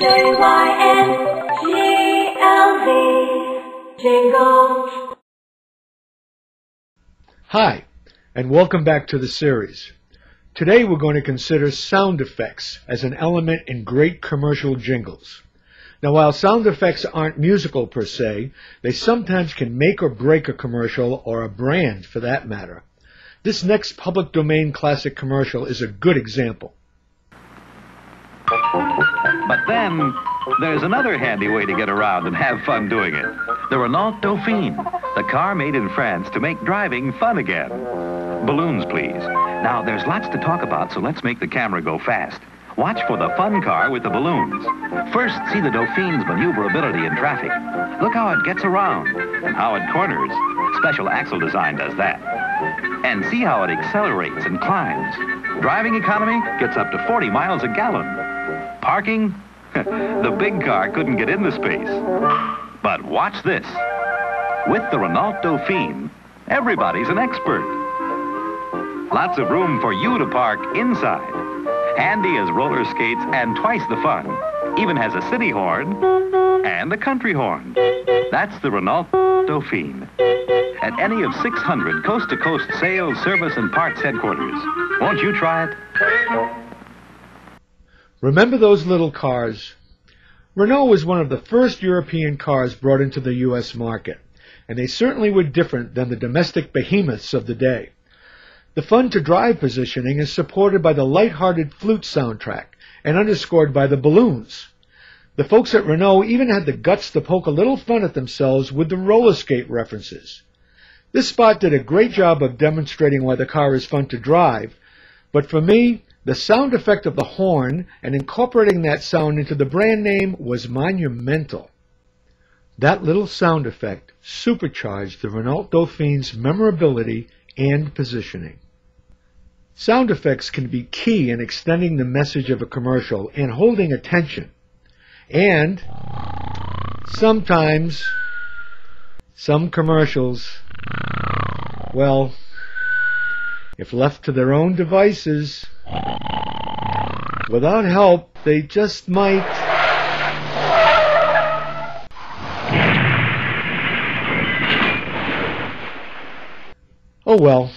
Jingles, Jingles. Hi, and welcome back to the series. Today we're going to consider sound effects as an element in great commercial jingles. Now, while sound effects aren't musical per se, they sometimes can make or break a commercial or a brand for that matter. This next public domain classic commercial is a good example. But then, there's another handy way to get around and have fun doing it. The Renault Dauphine, the car made in France to make driving fun again. Balloons, please. Now, there's lots to talk about, so let's make the camera go fast. Watch for the fun car with the balloons. First, see the Dauphine's maneuverability in traffic. Look how it gets around and how it corners. Special axle design does that. And see how it accelerates and climbs. Driving economy gets up to 40 miles a gallon. Parking? The big car couldn't get in the space. But watch this. With the Renault Dauphine, everybody's an expert. Lots of room for you to park inside. Handy as roller skates and twice the fun. Even has a city horn and a country horn. That's the Renault Dauphine. At any of 600 coast-to-coast sales, service, and parts headquarters. Won't you try it? Remember those little cars? Renault was one of the first European cars brought into the U.S. market, and they certainly were different than the domestic behemoths of the day. The fun-to-drive positioning is supported by the light-hearted flute soundtrack and underscored by the balloons. The folks at Renault even had the guts to poke a little fun at themselves with the roller skate references. This spot did a great job of demonstrating why the car is fun to drive, but for me, the sound effect of the horn and incorporating that sound into the brand name was monumental. That little sound effect supercharged the Renault Dauphine's memorability and positioning. Sound effects can be key in extending the message of a commercial and holding attention. And sometimes, some commercials, well, if left to their own devices, without help, they just might. Oh well,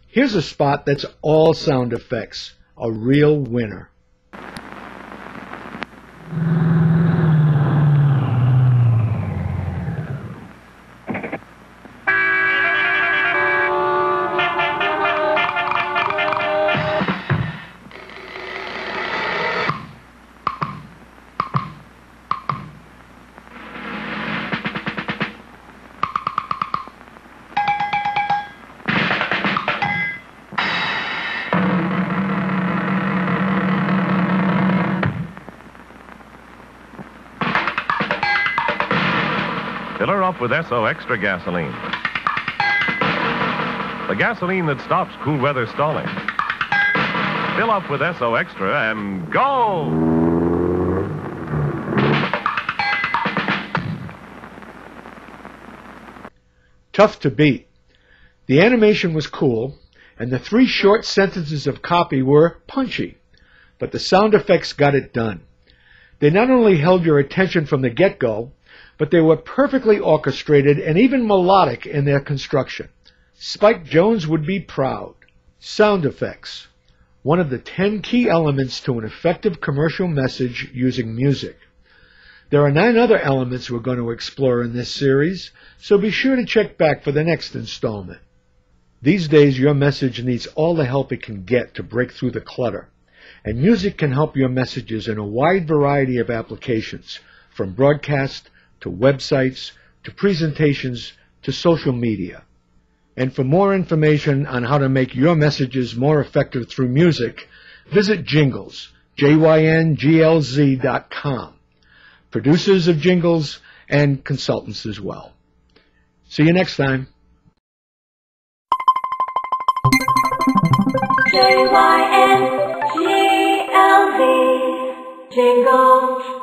here's a spot that's all sound effects, a real winner. Fill her up with SO Extra gasoline. The gasoline that stops cool weather stalling. Fill up with SO Extra and go! Tough to beat. The animation was cool, and the 3 short sentences of copy were punchy, but the sound effects got it done. They not only held your attention from the get-go, but they were perfectly orchestrated and even melodic in their construction. Spike Jones would be proud. Sound effects, one of the 10 key elements to an effective commercial message using music. There are 9 other elements we're going to explore in this series, so be sure to check back for the next installment. These days, your message needs all the help it can get to break through the clutter, and music can help your messages in a wide variety of applications, from broadcast to websites, to presentations, to social media. And for more information on how to make your messages more effective through music, visit Jingles, JYNGLZ.com. Producers of Jingles and consultants as well. See you next time. Jingles.